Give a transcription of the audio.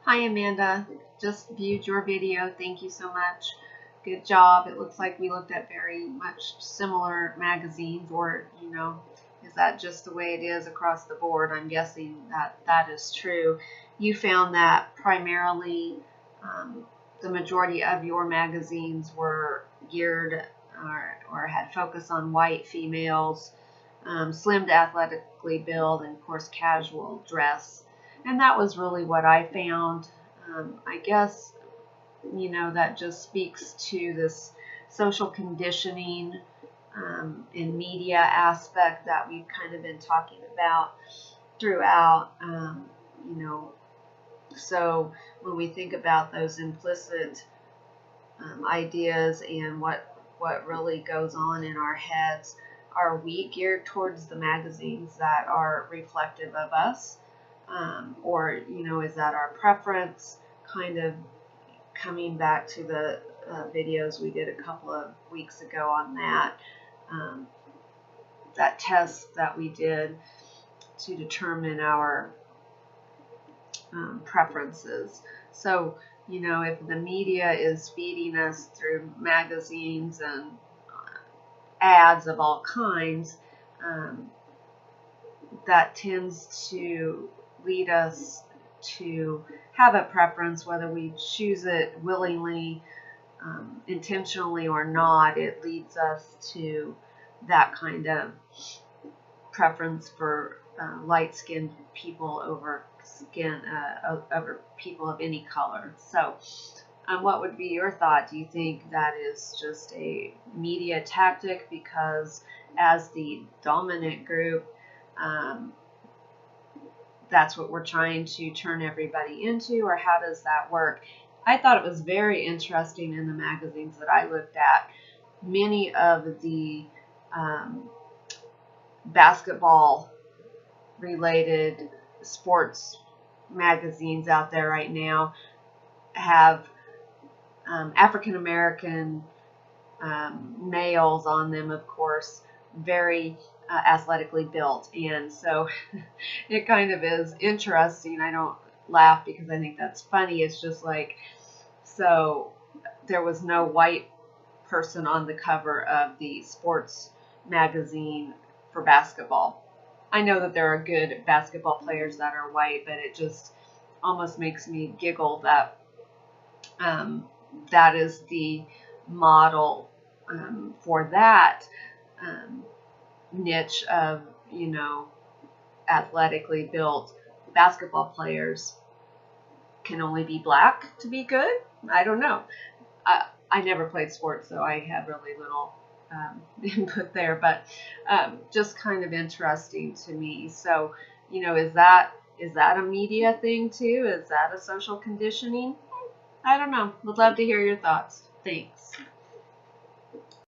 Hi Amanda, just viewed your video. Thank you so much. Good job. It looks like we looked at very much similar magazines, or is that just the way it is across the board? I'm guessing that that is true. You found that primarily the majority of your magazines were geared or had focus on white females, slim to athletically built, and of course casual dress. And that was really what I found. I guess, that just speaks to this social conditioning and media aspect that we've kind of been talking about throughout. So when we think about those implicit ideas and what really goes on in our heads, are we geared towards the magazines that are reflective of us? Or is that our preference? Kind of coming back to the videos we did a couple of weeks ago on that test that we did to determine our preferences. So if the media is feeding us through magazines and ads of all kinds, that tends to lead us to have a preference, whether we choose it willingly, intentionally or not. It leads us to that kind of preference for light-skinned people over people of any color. So what would be your thought? Do you think that is just a media tactic because as the dominant group, that's what we're trying to turn everybody into, or how does that work? I thought it was very interesting in the magazines that I looked at. Many of the basketball related sports magazines out there right now have African American males on them, of course, very athletically built. And so it kind of is interesting. I don't laugh because I think that's funny. It's just like, so there was no white person on the cover of the sports magazine for basketball. I know that there are good basketball players that are white, but it just almost makes me giggle that that is the model for that niche of, athletically built basketball players can only be black to be good. I don't know. I never played sports, so I have really little input there, but just kind of interesting to me. So, is that a media thing too? Is that a social conditioning? I don't know. Would love to hear your thoughts. Thanks.